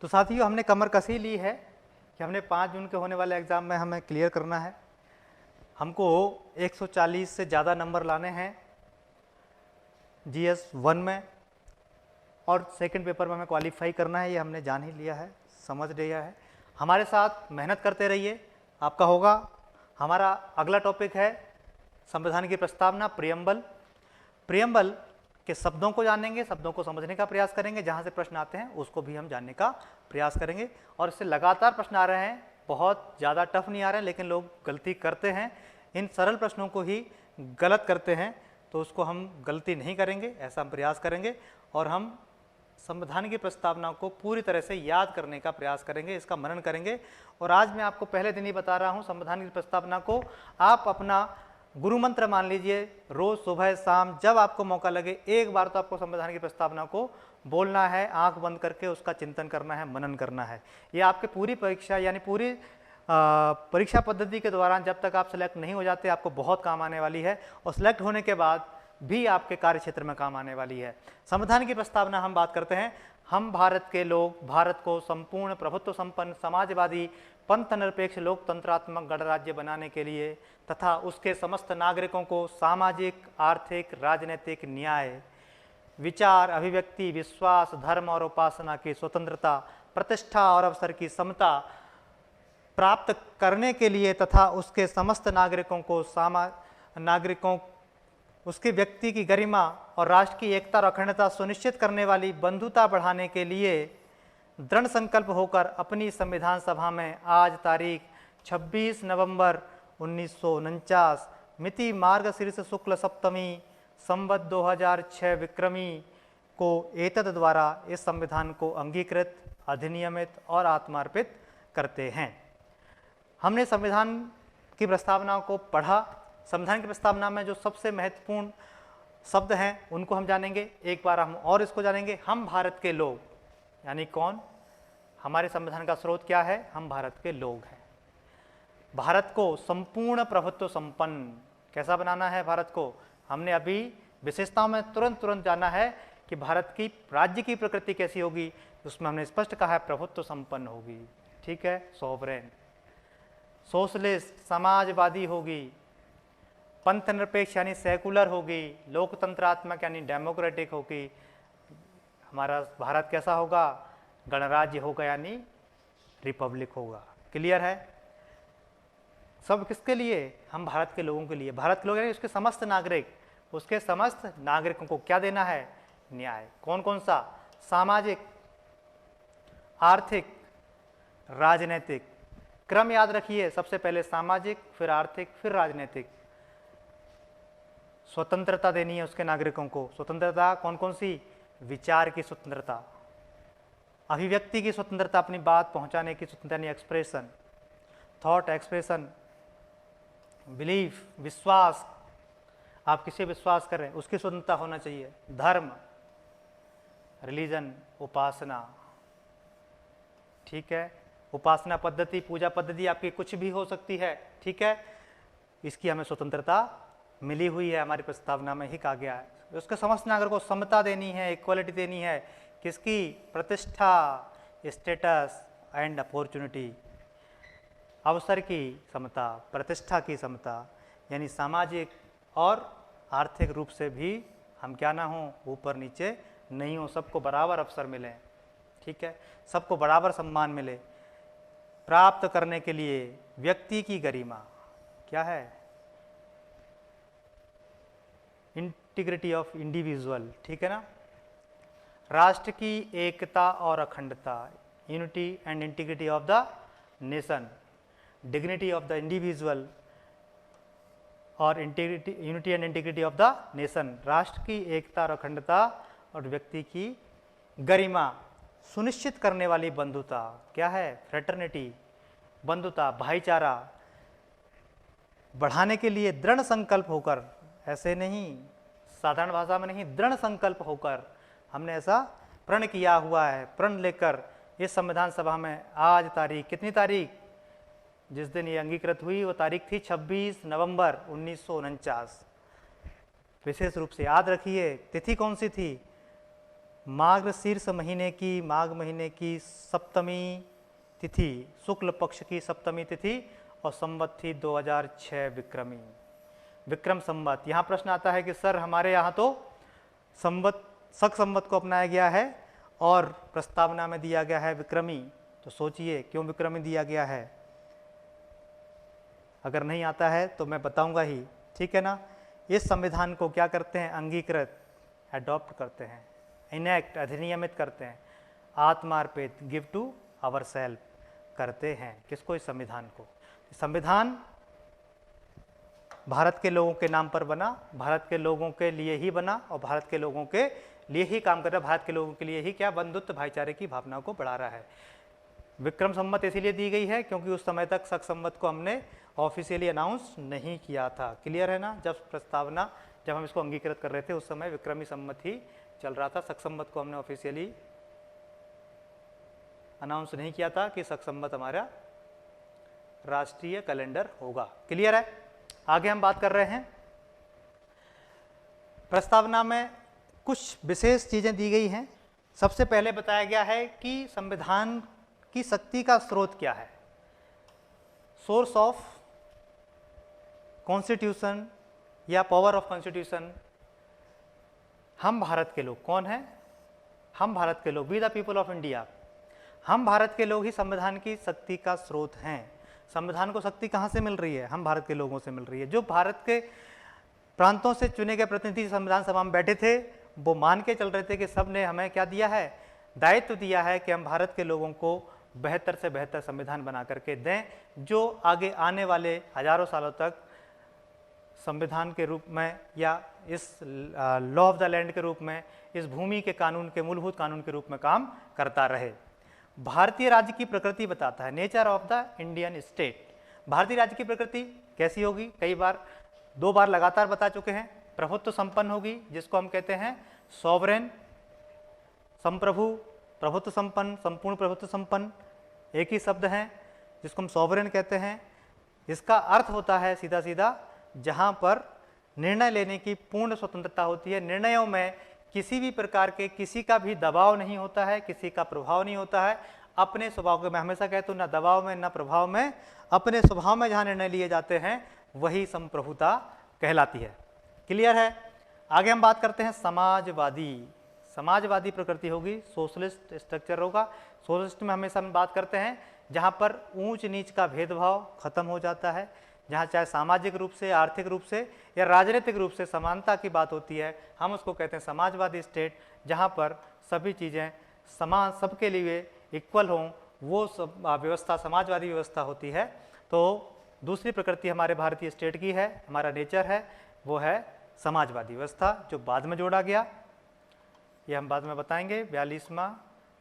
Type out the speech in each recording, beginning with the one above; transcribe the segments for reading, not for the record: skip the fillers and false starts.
तो साथियों, हमने कमर कसी ली है कि हमने 5 जून के होने वाले एग्ज़ाम में हमें क्लियर करना है। हमको 140 से ज़्यादा नंबर लाने हैं GS 1 में, और सेकंड पेपर में हमें क्वालिफाई करना है। ये हमने जान ही लिया है, समझ लिया है। हमारे साथ मेहनत करते रहिए, आपका होगा। हमारा अगला टॉपिक है संविधान की प्रस्तावना, प्रियम्बल। प्रियम्बल के शब्दों को जानेंगे, शब्दों को समझने का प्रयास करेंगे, जहाँ से प्रश्न आते हैं उसको भी हम जानने का प्रयास करेंगे। और इससे लगातार प्रश्न आ रहे हैं, बहुत ज़्यादा टफ नहीं आ रहे हैं, लेकिन लोग गलती करते हैं, इन सरल प्रश्नों को ही गलत करते हैं। तो उसको हम गलती नहीं करेंगे, ऐसा हम प्रयास करेंगे, और हम संविधान की प्रस्तावना को पूरी तरह से याद करने का प्रयास करेंगे, इसका मनन करेंगे। और आज मैं आपको पहले दिन ही बता रहा हूँ, संविधान की प्रस्तावना को आप अपना गुरु मंत्र मान लीजिए। रोज सुबह शाम जब आपको मौका लगे, एक बार तो आपको संविधान की प्रस्तावना को बोलना है, आंख बंद करके उसका चिंतन करना है, मनन करना है। ये आपके पूरी परीक्षा यानी पूरी परीक्षा पद्धति के दौरान जब तक आप सिलेक्ट नहीं हो जाते, आपको बहुत काम आने वाली है, और सिलेक्ट होने के बाद भी आपके कार्य क्षेत्र में काम आने वाली है। संविधान की प्रस्तावना हम बात करते हैं। हम भारत के लोग भारत को संपूर्ण प्रभुत्व संपन्न समाजवादी पंथ निरपेक्ष लोकतंत्रात्मक गणराज्य बनाने के लिए तथा उसके समस्त नागरिकों को सामाजिक, आर्थिक, राजनीतिक न्याय, विचार, अभिव्यक्ति, विश्वास, धर्म और उपासना की स्वतंत्रता, प्रतिष्ठा और अवसर की समता प्राप्त करने के लिए तथा उसके समस्त नागरिकों उसके व्यक्ति की गरिमा और राष्ट्र की एकता और अखंडता सुनिश्चित करने वाली बंधुता बढ़ाने के लिए दृढ़ संकल्प होकर अपनी संविधान सभा में आज तारीख 26 नवंबर 1949 मिति मार्गशीर्ष शुक्ल सप्तमी संवत 2006 विक्रमी को एतद द्वारा इस संविधान को अंगीकृत, अधिनियमित और आत्मार्पित करते हैं। हमने संविधान की प्रस्तावना को पढ़ा। संविधान की प्रस्तावना में जो सबसे महत्वपूर्ण शब्द हैं उनको हम जानेंगे। एक बार हम और इसको जानेंगे। हम भारत के लोग यानी कौन? हमारे संविधान का स्रोत क्या है? हम भारत के लोग हैं। भारत को संपूर्ण प्रभुत्व संपन्न कैसा बनाना है? भारत को हमने अभी विशेषताओं में तुरंत जाना है कि भारत की राज्य की प्रकृति कैसी होगी। उसमें हमने स्पष्ट कहा है प्रभुत्व संपन्न होगी, ठीक है, सॉवरेन, सोशलिस्ट समाजवादी होगी, पंथ निरपेक्ष यानी सेकुलर होगी, लोकतंत्रात्मक यानी डेमोक्रेटिक होगी। हमारा भारत कैसा होगा? गणराज्य होगा यानी रिपब्लिक होगा। क्लियर है? सब किसके लिए? हम भारत के लोगों के लिए। भारत के लोग यानी उसके समस्त नागरिक, उसके समस्त नागरिकों को क्या देना है? न्याय। कौन कौन सा? सामाजिक, आर्थिक, राजनीतिक। क्रम याद रखिए, सबसे पहले सामाजिक, फिर आर्थिक, फिर राजनीतिक। स्वतंत्रता देनी है उसके नागरिकों को। स्वतंत्रता कौन कौन सी? विचार की स्वतंत्रता, अभिव्यक्ति की स्वतंत्रता, अपनी बात पहुंचाने की स्वतंत्रता यानी एक्सप्रेशन, थॉट एक्सप्रेशन, बिलीफ विश्वास, आप किसे विश्वास करें उसकी स्वतंत्रता होना चाहिए। धर्म, रिलीजन, उपासना, ठीक है, उपासना पद्धति, पूजा पद्धति आपकी कुछ भी हो सकती है, ठीक है, इसकी हमें स्वतंत्रता मिली हुई है। हमारी प्रस्तावना में ही कहा गया है। उसके समस्त नागरिक को समता देनी है, इक्वलिटी देनी है। किसकी? प्रतिष्ठा, स्टेटस एंड अपॉर्चुनिटी, अवसर की समता, प्रतिष्ठा की समता, यानी सामाजिक और आर्थिक रूप से भी हम क्या ना हो, ऊपर नीचे नहीं हो, सबको बराबर अवसर मिले, ठीक है, सबको बराबर सम्मान मिले। प्राप्त करने के लिए व्यक्ति की गरिमा क्या है? इंटीग्रिटी ऑफ इंडिविजुअल, ठीक है ना। राष्ट्र की एकता और अखंडता, unity and integrity of the nation, dignity of the individual और integrity, unity and integrity of the nation. राष्ट्र की एकता और अखंडता और व्यक्ति की गरिमा सुनिश्चित करने वाली बंधुता क्या है? फ्रेटर्निटी, बंधुता, भाईचारा बढ़ाने के लिए दृढ़ संकल्प होकर, ऐसे नहीं साधारण भाषा में नहीं, दृढ़ संकल्प होकर हमने ऐसा प्रण किया हुआ है। प्रण लेकर इस संविधान सभा में आज तारीख, कितनी तारीख? जिस दिन ये अंगीकृत हुई वो तारीख थी 26 नवंबर 1949। विशेष रूप से याद रखिए तिथि कौन सी थी? मार्गशीर्ष महीने की, माघ महीने की सप्तमी तिथि, शुक्ल पक्ष की सप्तमी तिथि और संवत थी 2006 विक्रमी, विक्रम संवत। यहाँ प्रश्न आता है कि सर हमारे यहाँ तो संवत, शक संवत को अपनाया गया है और प्रस्तावना में दिया गया है विक्रमी, तो सोचिए क्यों विक्रमी दिया गया है। अगर नहीं आता है तो मैं बताऊंगा ही, ठीक है ना। इस संविधान को क्या करते हैं, अंगीकृत, एडॉप्ट करते हैं, इनेक्ट, अधिनियमित करते हैं, आत्मार्पित, गिव टू आवर सेल्फ करते हैं। किसको, इस संविधान को। संविधान भारत के लोगों के नाम पर बना, भारत के लोगों के लिए ही बना और भारत के लोगों के लिए ही काम कर रहा है, भारत के लोगों के लिए ही क्या, बंधुत्व भाईचारे की भावना को बढ़ा रहा है। विक्रम संवत इसीलिए दी गई है क्योंकि उस समय तक शक संवत को हमने ऑफिशियली अनाउंस नहीं किया था। क्लियर है ना। जब प्रस्तावना, जब हम इसको अंगीकृत कर रहे थे उस समय विक्रमी संवत ही चल रहा था, शक संवत को हमने ऑफिशियली अनाउंस नहीं किया था कि शक संवत हमारा राष्ट्रीय कैलेंडर होगा। क्लियर है। आगे हम बात कर रहे हैं, प्रस्तावना में कुछ विशेष चीजें दी गई हैं। सबसे पहले बताया गया है कि संविधान की शक्ति का स्रोत क्या है, सोर्स ऑफ कॉन्स्टिट्यूशन या पावर ऑफ कॉन्स्टिट्यूशन। हम भारत के लोग, कौन है, हम भारत के लोग, we the people of India, हम भारत के लोग ही संविधान की शक्ति का स्रोत हैं। संविधान को शक्ति कहाँ से मिल रही है, हम भारत के लोगों से मिल रही है। जो भारत के प्रांतों से चुने गए प्रतिनिधि संविधान सभा में बैठे थे वो मान के चल रहे थे कि सब ने हमें क्या दिया है, दायित्व दिया है कि हम भारत के लोगों को बेहतर से बेहतर संविधान बना करके दें, जो आगे आने वाले हजारों सालों तक संविधान के रूप में या इस लॉ ऑफ द लैंड के रूप में, इस भूमि के कानून के, मूलभूत कानून के रूप में काम करता रहे। भारतीय राज्य की प्रकृति बताता है, nature of the Indian state. भारतीय राज्य की प्रकृति कैसी होगी, कई बार, 2 बार लगातार बता चुके हैं। प्रभुत्व संपन्न होगी, जिसको हम कहते हैं सॉवरेन, संप्रभु, प्रभुत्व संपन्न, संपूर्ण प्रभुत्व संपन्न, एक ही शब्द है जिसको हम सॉवरेन कहते हैं। इसका अर्थ होता है सीधा सीधा जहां पर निर्णय लेने की पूर्ण स्वतंत्रता होती है, निर्णयों में किसी भी प्रकार के, किसी का भी दबाव नहीं होता है, किसी का प्रभाव नहीं होता है। अपने स्वभाव के, मैं हमेशा कहता हूँ, ना दबाव में ना प्रभाव में, अपने स्वभाव में जहाँ निर्णय लिए जाते हैं वही संप्रभुता कहलाती है। क्लियर है। आगे हम बात करते हैं समाजवादी। समाजवादी प्रकृति होगी, सोशलिस्ट स्ट्रक्चर होगा। सोशलिस्ट में हमेशा हम बात करते हैं जहाँ पर ऊंच नीच का भेदभाव खत्म हो जाता है, जहाँ चाहे सामाजिक रूप से, आर्थिक रूप से या राजनीतिक रूप से समानता की बात होती है, हम उसको कहते हैं समाजवादी स्टेट। जहाँ पर सभी चीज़ें समान, सबके लिए इक्वल हों, वो सब व्यवस्था समाजवादी व्यवस्था होती है। तो दूसरी प्रकृति हमारे भारतीय स्टेट की है, हमारा नेचर है, वो है समाजवादी व्यवस्था, जो बाद में जोड़ा गया, ये हम बाद में बताएंगे। 42वां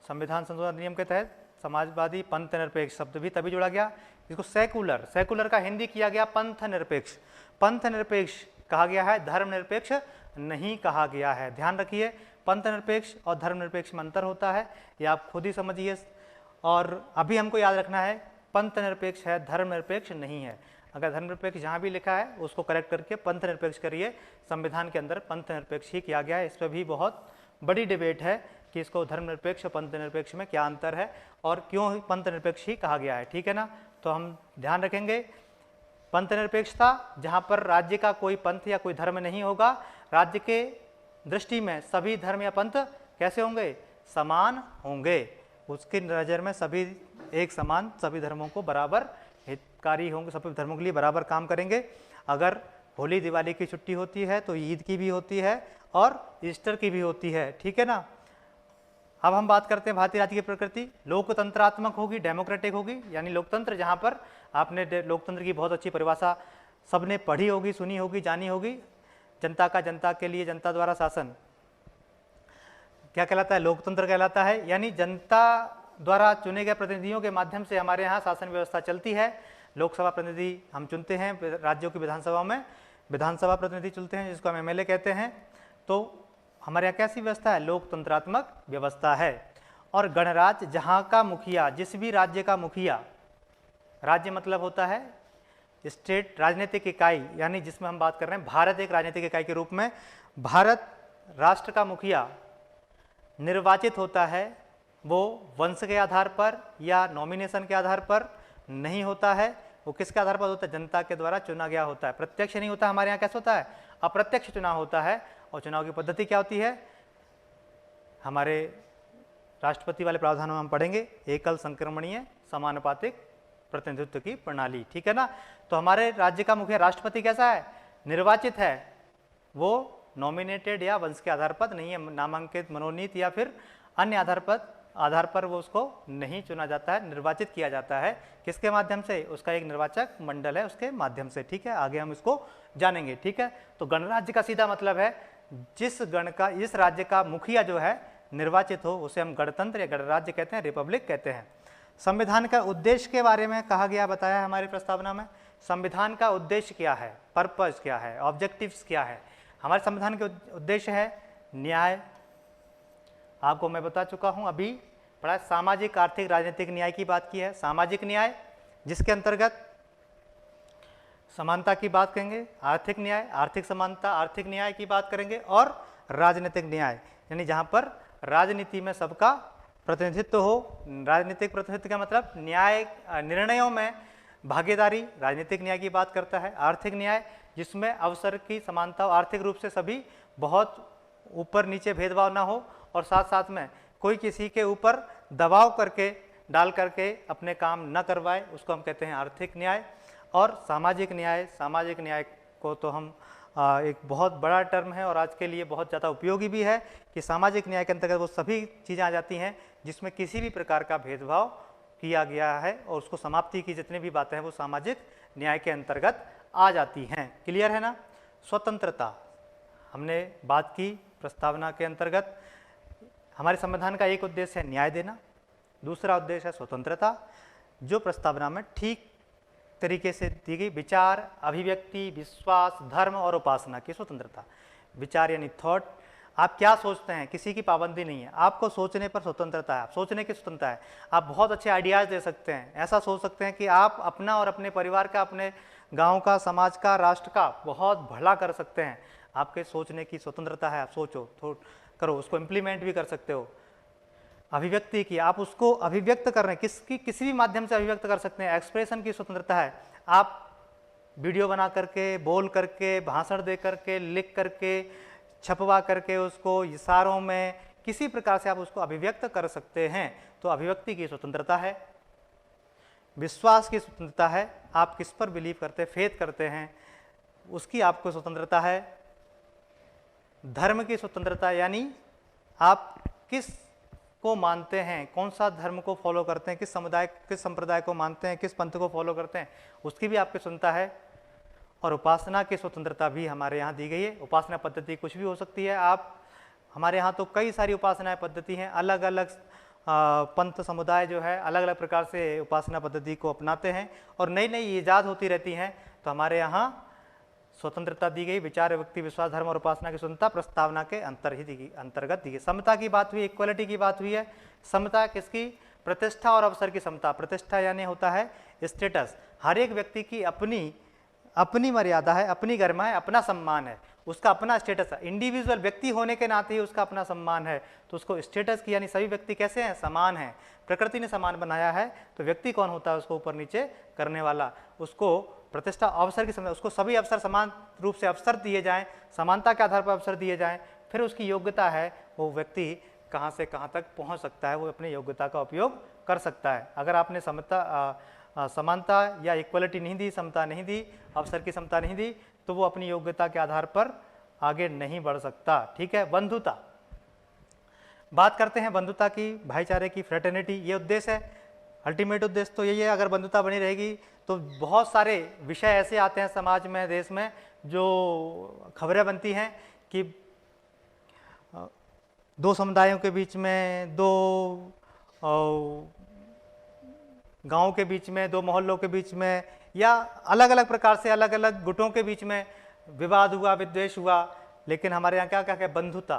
संविधान संशोधन अधिनियम के तहत समाजवादी पंथ निरपेक्ष शब्द भी तभी जोड़ा गया। इसको सेकुलर, सेकुलर का हिंदी किया गया पंथ निरपेक्ष। पंथ निरपेक्ष कहा गया है, धर्म निरपेक्ष नहीं कहा गया है। ध्यान रखिए, पंथ निरपेक्ष और धर्म निरपेक्ष में अंतर होता है, ये आप खुद ही समझिए। और अभी हमको याद रखना है, पंथ निरपेक्ष है, धर्म निरपेक्ष नहीं है। अगर धर्म निरपेक्ष जहाँ भी लिखा है उसको करेक्ट करके पंथ निरपेक्ष करिए। संविधान के अंदर पंथ निरपेक्ष ही किया गया है। इस पर भी बहुत बड़ी डिबेट है कि इसको धर्मनिरपेक्ष और पंथ निरपेक्ष में क्या अंतर है और क्यों पंथ निरपेक्ष ही कहा गया है। ठीक है ना। तो हम ध्यान रखेंगे, पंथ निरपेक्षता जहाँ पर राज्य का कोई पंथ या कोई धर्म नहीं होगा, राज्य के दृष्टि में सभी धर्म या पंथ कैसे होंगे, समान होंगे। उसकी नज़र में सभी एक समान, सभी धर्मों को बराबर हितकारी होंगे, सभी धर्मों के लिए बराबर काम करेंगे। अगर होली दिवाली की छुट्टी होती है तो ईद की भी होती है और ईस्टर की भी होती है। ठीक है ना। अब हम बात करते हैं भारतीय राज्य की प्रकृति। लोकतंत्रात्मक होगी, डेमोक्रेटिक होगी, यानी लोकतंत्र, जहाँ पर आपने लोकतंत्र की बहुत अच्छी परिभाषा सबने पढ़ी होगी, सुनी होगी, जानी होगी। जनता का, जनता के लिए, जनता द्वारा शासन क्या कहलाता है, लोकतंत्र कहलाता है। यानी जनता द्वारा चुने गए प्रतिनिधियों के माध्यम से हमारे यहाँ शासन व्यवस्था चलती है। लोकसभा प्रतिनिधि हम चुनते हैं, राज्यों की विधानसभा में विधानसभा प्रतिनिधि चुनते हैं, जिसको हम एमएलए कहते हैं। तो हमारे यहाँ कैसी व्यवस्था है, लोकतंत्रात्मक व्यवस्था है। और गणराज्य, जहाँ का मुखिया, जिस भी राज्य का मुखिया, राज्य मतलब होता है स्टेट, राजनीतिक इकाई, यानी जिसमें हम बात कर रहे हैं भारत एक राजनीतिक इकाई के रूप में, भारत राष्ट्र का मुखिया निर्वाचित होता है वो वंश के आधार पर या नॉमिनेशन के आधार पर नहीं होता है। वो किसके आधार पर होता है? जनता के द्वारा चुना गया होता है। प्रत्यक्ष नहीं होता, हमारे यहाँ कैसे होता है? अप्रत्यक्ष चुनाव होता है। और चुनाव की पद्धति क्या होती है? हमारे राष्ट्रपति वाले प्रावधानों में हम पढ़ेंगे, एकल संक्रमणीय समानुपातिक प्रतिनिधित्व की प्रणाली, ठीक है ना। तो हमारे राज्य का मुखिया राष्ट्रपति कैसा है? निर्वाचित है, वो नॉमिनेटेड या वंश के आधार पर नहीं है, नामांकित, मनोनीत या फिर अन्य आधार पर वो उसको नहीं चुना जाता है, निर्वाचित किया जाता है। किसके माध्यम से? उसका एक निर्वाचक मंडल है, उसके माध्यम से, ठीक है। आगे हम इसको जानेंगे, ठीक है। तो गणराज्य का सीधा मतलब है जिस राज्य का मुखिया जो है निर्वाचित हो, उसे हम गणतंत्र या गणराज्य कहते हैं, रिपब्लिक कहते हैं। संविधान का उद्देश्य के बारे में कहा गया, बताया है हमारी प्रस्तावना में। संविधान का उद्देश्य क्या है, पर्पस क्या है, ऑब्जेक्टिव्स क्या है? हमारे संविधान के उद्देश्य है न्याय, आपको मैं बता चुका हूं, अभी पढ़ा, सामाजिक, आर्थिक, राजनीतिक न्याय की बात की है। सामाजिक न्याय जिसके अंतर्गत समानता की बात करेंगे, आर्थिक न्याय, आर्थिक समानता, आर्थिक न्याय की बात करेंगे, और राजनीतिक न्याय यानी जहां पर राजनीति में सबका प्रतिनिधित्व हो। राजनीतिक प्रतिनिधित्व का मतलब न्याय निर्णयों में भागीदारी, राजनीतिक न्याय की बात करता है। आर्थिक न्याय जिसमें अवसर की समानता हो, आर्थिक रूप से सभी बहुत ऊपर नीचे भेदभाव ना हो, और साथ साथ में कोई किसी के ऊपर दबाव करके डाल करके अपने काम न करवाए, उसको हम कहते हैं आर्थिक न्याय। और सामाजिक न्याय को तो हम एक बहुत बड़ा टर्म है और आज के लिए बहुत ज़्यादा उपयोगी भी है कि सामाजिक न्याय के अंतर्गत वो सभी चीज़ें आ जाती हैं जिसमें किसी भी प्रकार का भेदभाव किया गया है, और उसको समाप्ति की जितनी भी बातें हैं वो सामाजिक न्याय के अंतर्गत आ जाती हैं। क्लियर है ना। स्वतंत्रता हमने बात की प्रस्तावना के अंतर्गत। हमारे संविधान का एक उद्देश्य है न्याय देना, दूसरा उद्देश्य है स्वतंत्रता, जो प्रस्तावना में ठीक तरीके से दी गई। विचार, अभिव्यक्ति, विश्वास, धर्म और उपासना की स्वतंत्रता। विचार यानी थॉट, आप क्या सोचते हैं, किसी की पाबंदी नहीं है, आपको सोचने पर स्वतंत्रता है, आप सोचने की स्वतंत्रता है। आप बहुत अच्छे आइडियाज़ दे सकते हैं, ऐसा सोच सकते हैं कि आप अपना और अपने परिवार का, अपने गांव का, समाज का, राष्ट्र का बहुत भला कर सकते हैं। आपके सोचने की स्वतंत्रता है, आप सोचो, करो, उसको इम्प्लीमेंट भी कर सकते हो। अभिव्यक्ति की, आप उसको अभिव्यक्त कर रहे हैं, किसी भी माध्यम से अभिव्यक्त कर सकते हैं, एक्सप्रेशन की स्वतंत्रता है। आप वीडियो बना करके, बोल करके, भाषण दे करके, लिख करके, छपवा करके, उसको इशारों में किसी प्रकार से आप उसको अभिव्यक्त कर सकते हैं, तो अभिव्यक्ति की स्वतंत्रता है। विश्वास की स्वतंत्रता है, आप किस पर बिलीव करते हैं, फेथ करते हैं, उसकी आपको स्वतंत्रता है। धर्म की स्वतंत्रता यानी आप किस को मानते हैं, कौन सा धर्म को फॉलो करते हैं, किस समुदाय, किस संप्रदाय को मानते हैं, किस पंथ को फॉलो करते हैं, उसकी भी आपकी स्वतंत्रता है। और उपासना की स्वतंत्रता भी हमारे यहाँ दी गई है। उपासना पद्धति कुछ भी हो सकती है। आप, हमारे यहाँ तो कई सारी उपासना पद्धति हैं, अलग अलग पंथ समुदाय जो है अलग अलग प्रकार से उपासना पद्धति को अपनाते हैं और नई नई ईजाद होती रहती हैं। तो हमारे यहाँ स्वतंत्रता दी गई। विचार, व्यक्ति, विश्वास, धर्म और उपासना की स्वतंत्रता प्रस्तावना के अंतर्गत दी गई। समता की बात हुई, इक्वलिटी की बात हुई है। समता किसकी? प्रतिष्ठा और अवसर की समता। प्रतिष्ठा यानी होता है स्टेटस, हर एक व्यक्ति की अपनी मर्यादा है, अपनी गरिमा है, अपना सम्मान है, उसका अपना स्टेटस है। इंडिविजुअल व्यक्ति होने के नाते ही उसका अपना सम्मान है, तो उसको स्टेटस की, यानी सभी व्यक्ति कैसे हैं? समान हैं। प्रकृति ने समान बनाया है, तो व्यक्ति कौन होता है? उसको ऊपर नीचे करने वाला। उसको प्रतिष्ठा, अवसर की समझ, उसको सभी अवसर समान रूप से अवसर दिए जाएं, समानता के आधार पर अवसर दिए जाएं। फिर उसकी योग्यता है, वो व्यक्ति कहाँ से कहाँ तक पहुँच सकता है, वो अपनी योग्यता का उपयोग कर सकता है। अगर आपने समानता या इक्वलिटी नहीं दी, समता नहीं दी, अवसर की समता नहीं दी, तो वो अपनी योग्यता के आधार पर आगे नहीं बढ़ सकता। ठीक है। बंधुता, बात करते हैं बंधुता की, भाईचारे की, फ्रेटर्निटी, ये उद्देश्य है। अल्टीमेट उद्देश्य तो यही है। अगर बंधुता बनी रहेगी तो बहुत सारे विषय ऐसे आते हैं समाज में, देश में, जो खबरें बनती हैं कि दो समुदायों के बीच में, दो गांव के बीच में, दो मोहल्लों के बीच में, या अलग अलग प्रकार से अलग अलग गुटों के बीच में विवाद हुआ, विद्वेष हुआ। लेकिन हमारे यहाँ क्या क्या क्या? बंधुता,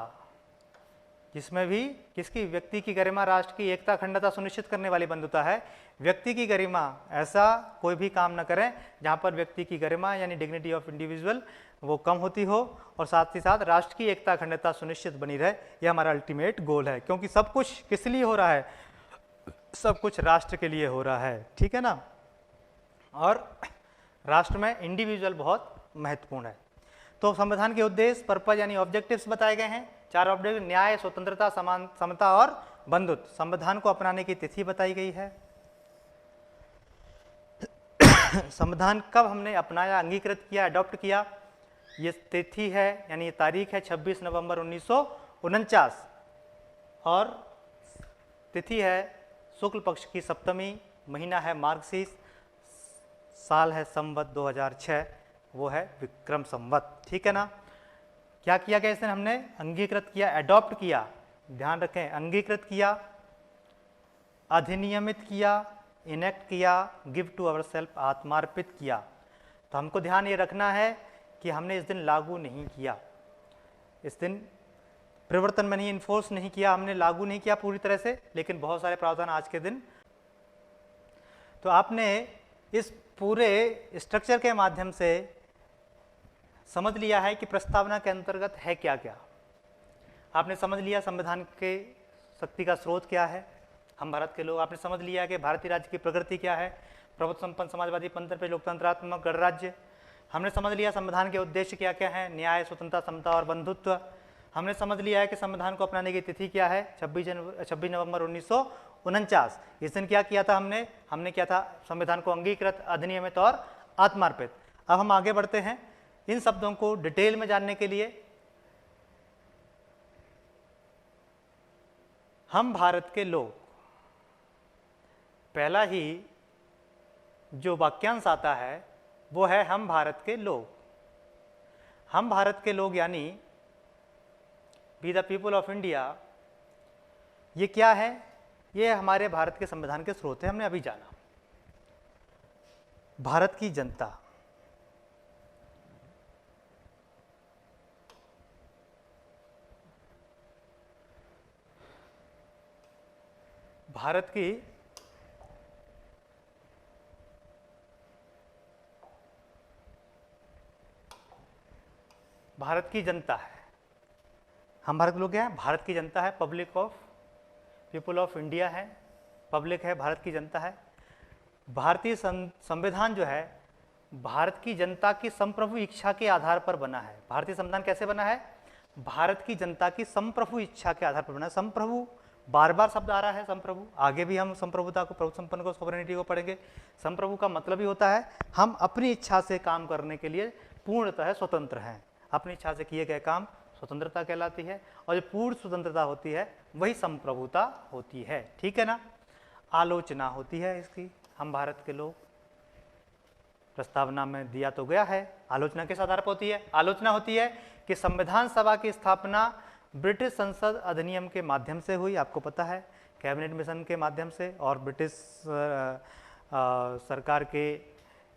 जिसमें भी किसकी, व्यक्ति की गरिमा, राष्ट्र की एकता अखंडता सुनिश्चित करने वाली बंधुता है। व्यक्ति की गरिमा, ऐसा कोई भी काम न करें जहां पर व्यक्ति की गरिमा यानी डिग्निटी ऑफ इंडिविजुअल वो कम होती हो, और साथ ही साथ राष्ट्र की एकता अखंडता सुनिश्चित बनी रहे, यह हमारा अल्टीमेट गोल है। क्योंकि सब कुछ किस लिए हो रहा है, सब कुछ राष्ट्र के लिए हो रहा है, ठीक है ना। और राष्ट्र में इंडिविजुअल बहुत महत्वपूर्ण है। तो संविधान के उद्देश्य, पर्पज यानी ऑब्जेक्टिव्स बताए गए हैं। 4 ऑब्जेक्टिव, न्याय, स्वतंत्रता, समान, समता और बंधुत्व। संविधान को अपनाने की तिथि बताई गई है। संविधान कब हमने अपनाया, अंगीकृत किया, अडॉप्ट किया, ये तिथि है यानी ये तारीख है 26 नवंबर 1949, और तिथि है शुक्ल पक्ष की सप्तमी, महीना है मार्गशीर्ष, साल है संवत 2006, वो है विक्रम संवत, ठीक है ना। क्या किया गया इस दिन, हमने अंगीकृत किया, एडॉप्ट किया, ध्यान रखें, अंगीकृत किया, अधिनियमित किया, इनेक्ट किया, गिव टू अवर सेल्फ, आत्मार्पित किया। तो हमको ध्यान ये रखना है कि हमने इस दिन लागू नहीं किया, इस दिन प्रवर्तन में नहीं, इन्फोर्स नहीं किया, हमने लागू नहीं किया पूरी तरह से, लेकिन बहुत सारे प्रावधान आज के दिन। तो आपने इस पूरे स्ट्रक्चर के माध्यम से समझ लिया है कि प्रस्तावना के अंतर्गत है क्या क्या। आपने समझ लिया संविधान के शक्ति का स्रोत क्या है, हम भारत के लोग। आपने समझ लिया कि भारतीय राज्य की प्रकृति क्या है, प्रभुत्व संपन्न समाजवादी पंथ पे लोकतंत्रात्मक गणराज्य। हमने समझ लिया संविधान के उद्देश्य क्या क्या हैं, न्याय, स्वतंत्रता, समता और बंधुत्व। हमने समझ लिया है कि संविधान को अपनाने की तिथि क्या है, 26 नवंबर 1949। इस दिन क्या किया था हमने किया था संविधान को अंगीकृत, अधिनियमित और आत्मार्पित। अब हम आगे बढ़ते हैं इन शब्दों को डिटेल में जानने के लिए। हम भारत के लोग, पहला ही जो वाक्यांश आता है वो है हम भारत के लोग। हम भारत के लोग यानी be the people of India, ये क्या है, ये हमारे भारत के संविधान के स्रोत है, हमने अभी जाना। भारत की जनता, भारत की जनता है। हम भारत के लोग क्या है, भारत की जनता है, public of, people of India है, पब्लिक है, भारत की जनता है। भारतीय संविधान जो है भारत की जनता की संप्रभु इच्छा के आधार पर बना है। भारतीय संविधान कैसे बना है, भारत की जनता की संप्रभु इच्छा के आधार पर बना है। संप्रभु, बार बार शब्द आ रहा है संप्रभु, आगे भी हम संप्रभुता को, प्रभु संपन्न को, सोवरेनिटी को पढ़ेंगे। संप्रभु का मतलब ही होता है हम अपनी इच्छा से काम करने के लिए पूर्णतः स्वतंत्र हैं। अपनी इच्छा से किए गए काम स्वतंत्रता कहलाती है, और जो पूर्ण स्वतंत्रता होती है वही संप्रभुता होती है, ठीक है ना। आलोचना होती है इसकी, हम भारत के लोग, प्रस्तावना में दिया तो गया है। आलोचना किस आधार पर होती है, आलोचना होती है कि संविधान सभा की स्थापना ब्रिटिश संसद अधिनियम के माध्यम से हुई, आपको पता है, कैबिनेट मिशन के माध्यम से, और ब्रिटिश सरकार के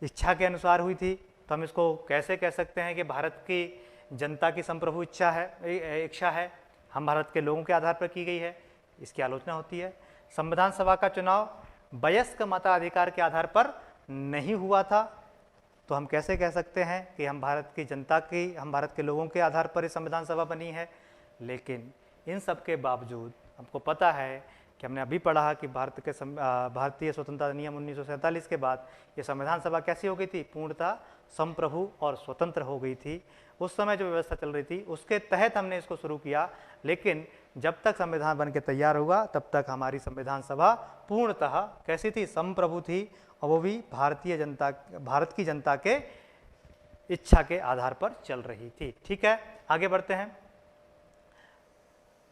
इच्छा के अनुसार हुई थी। तो हम इसको कैसे कह सकते हैं कि भारत की जनता की संप्रभु इच्छा है, हम भारत के लोगों के आधार पर की गई है, इसकी आलोचना होती है। संविधान सभा का चुनाव वयस्क मताधिकार के आधार पर नहीं हुआ था, तो हम कैसे कह सकते हैं कि हम भारत की जनता की, हम भारत के लोगों के आधार पर ही संविधान सभा बनी है। लेकिन इन सब के बावजूद हमको पता है कि हमने अभी पढ़ा कि भारतीय स्वतंत्रता अधिनियम 1947 के बाद ये संविधान सभा कैसी हो गई थी, पूर्णतः संप्रभु और स्वतंत्र हो गई थी। उस समय जो व्यवस्था चल रही थी उसके तहत हमने इसको शुरू किया, लेकिन जब तक संविधान बन के तैयार हुआ तब तक हमारी संविधान सभा पूर्णतः कैसी थी, संप्रभु थी, और वो भी भारत की जनता के इच्छा के आधार पर चल रही थी, ठीक है। आगे बढ़ते हैं।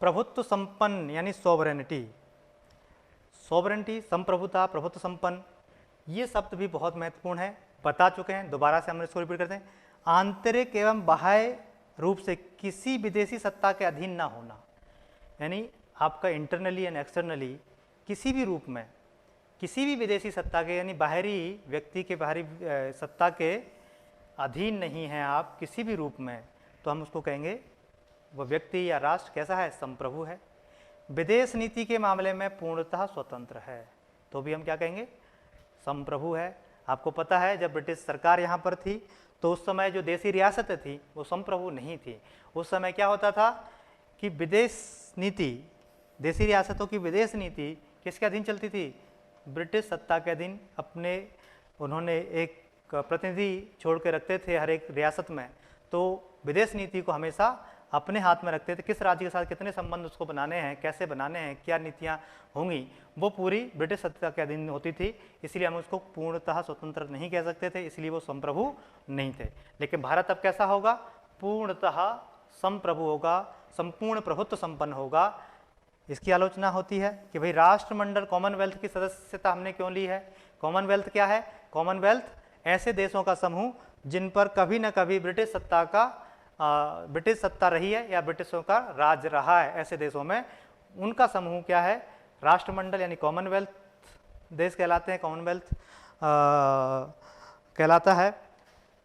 प्रभुत्व संपन्न यानी सोवरेनिटी, संप्रभुता, प्रभुत्व संपन्न, ये शब्द भी बहुत महत्वपूर्ण है, बता चुके हैं, दोबारा से हम इसको रिपीट करते हैं। आंतरिक एवं बाह्य रूप से किसी विदेशी सत्ता के अधीन ना होना, यानी आपका इंटरनली एंड एक्सटर्नली किसी भी रूप में किसी भी विदेशी सत्ता के, यानी बाहरी व्यक्ति के, बाहरी सत्ता के अधीन नहीं हैं आप किसी भी रूप में, तो हम उसको कहेंगे वो व्यक्ति या राष्ट्र कैसा है, संप्रभु है। विदेश नीति के मामले में पूर्णतः स्वतंत्र है, तो भी हम क्या कहेंगे, संप्रभु है। आपको पता है जब ब्रिटिश सरकार यहाँ पर थी तो उस समय जो देसी रियासतें थी वो संप्रभु नहीं थी। उस समय क्या होता था कि विदेश नीति, देसी रियासतों की विदेश नीति किसके अधीन चलती थी, ब्रिटिश सत्ता के अधीन। अपने उन्होंने एक प्रतिनिधि छोड़ के रखते थे हर एक रियासत में, तो विदेश नीति को हमेशा अपने हाथ में रखते थे। किस राज्य के साथ कितने संबंध उसको बनाने हैं, कैसे बनाने हैं, क्या नीतियाँ होंगी, वो पूरी ब्रिटिश सत्ता के अधीन होती थी। इसलिए हम उसको पूर्णतः स्वतंत्र नहीं कह सकते थे, इसलिए वो संप्रभु नहीं थे। लेकिन भारत अब कैसा होगा, पूर्णतः संप्रभु होगा, संपूर्ण प्रभुत्व संपन्न होगा। इसकी आलोचना होती है कि भाई राष्ट्रमंडल कॉमनवेल्थ की सदस्यता हमने क्यों ली है। कॉमनवेल्थ क्या है, कॉमनवेल्थ ऐसे देशों का समूह जिन पर कभी न कभी ब्रिटिश सत्ता रही है या ब्रिटिशों का राज रहा है, ऐसे देशों में उनका समूह क्या है, राष्ट्रमंडल यानी कॉमनवेल्थ देश कहलाते हैं, कॉमनवेल्थ कहलाता है।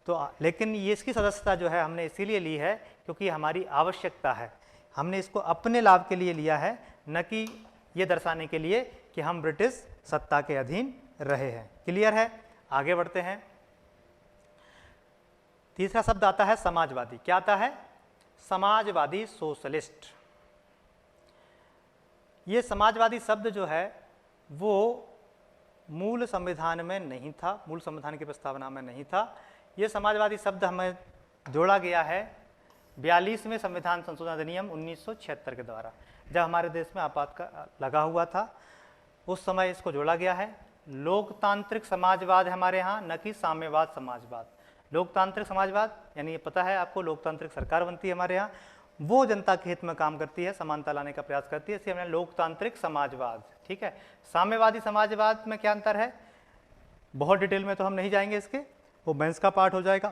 तो लेकिन ये इसकी सदस्यता जो है हमने इसीलिए ली है क्योंकि हमारी आवश्यकता है, हमने इसको अपने लाभ के लिए लिया है, न कि ये दर्शाने के लिए कि हम ब्रिटिश सत्ता के अधीन रहे हैं। क्लियर है, आगे बढ़ते हैं। तीसरा शब्द आता है समाजवादी। क्या आता है, समाजवादी, सोशलिस्ट। ये समाजवादी शब्द जो है वो मूल संविधान में नहीं था, मूल संविधान की प्रस्तावना में नहीं था। ये समाजवादी शब्द हमें जोड़ा गया है 42वें संविधान संशोधन अधिनियम 1976 के द्वारा, जब हमारे देश में आपातकाल लगा हुआ था, उस समय इसको जोड़ा गया है। लोकतांत्रिक समाजवाद है हमारे यहाँ, न कि साम्यवाद समाजवाद। लोकतांत्रिक समाजवाद यानी पता है आपको, लोकतांत्रिक सरकार बनती है हमारे यहाँ, वो जनता के हित में काम करती है, समानता लाने का प्रयास करती है, इसलिए हमने लोकतांत्रिक समाजवाद। ठीक है, साम्यवादी समाजवाद में क्या अंतर है, बहुत डिटेल में तो हम नहीं जाएंगे, इसके वो मेंस का पार्ट हो जाएगा,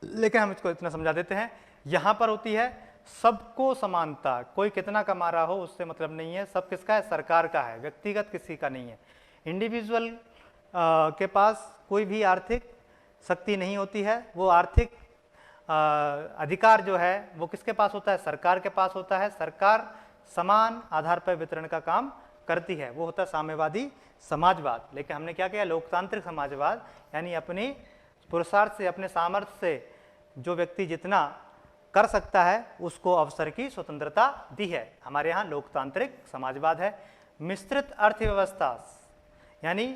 लेकिन हम इसको इतना समझा देते हैं। यहाँ पर होती है सबको समानता, कोई कितना कमा रहा हो उससे मतलब नहीं है, सब किसका है, सरकार का है, व्यक्तिगत किसी का नहीं है। इंडिविजुअल के पास कोई भी आर्थिक शक्ति नहीं होती है, वो आर्थिक अधिकार जो है वो किसके पास होता है, सरकार के पास होता है। सरकार समान आधार पर वितरण का काम करती है, वो होता है साम्यवादी समाजवाद। लेकिन हमने क्या किया, लोकतांत्रिक समाजवाद, यानी अपनी पुरुषार्थ से, अपने सामर्थ्य से जो व्यक्ति जितना कर सकता है उसको अवसर की स्वतंत्रता दी है। हमारे यहाँ लोकतांत्रिक समाजवाद है। मिश्रित अर्थव्यवस्था, यानी